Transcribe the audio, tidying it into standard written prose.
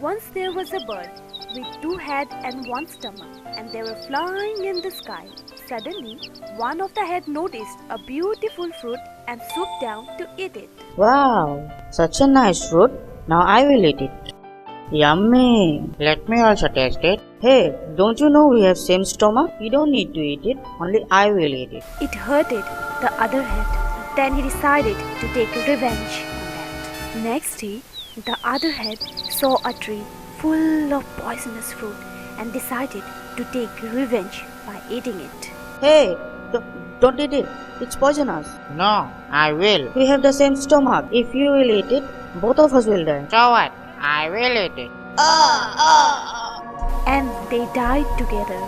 Once there was a bird with two heads and one stomach, and they were flying in the sky. Suddenly, one of the heads noticed a beautiful fruit and swooped down to eat it. Wow, such a nice fruit. Now I will eat it. Yummy. Let me also taste it. Hey, don't you know we have same stomach? You don't need to eat it. Only I will eat it. It hurted the other head. Then he decided to take revenge on that. Next day, the other head saw a tree full of poisonous fruit and decided to take revenge by eating it. Hey, don't eat it. It's poisonous. No, I will. We have the same stomach. If you will eat it, both of us will die. So what? I will eat it. And they died together.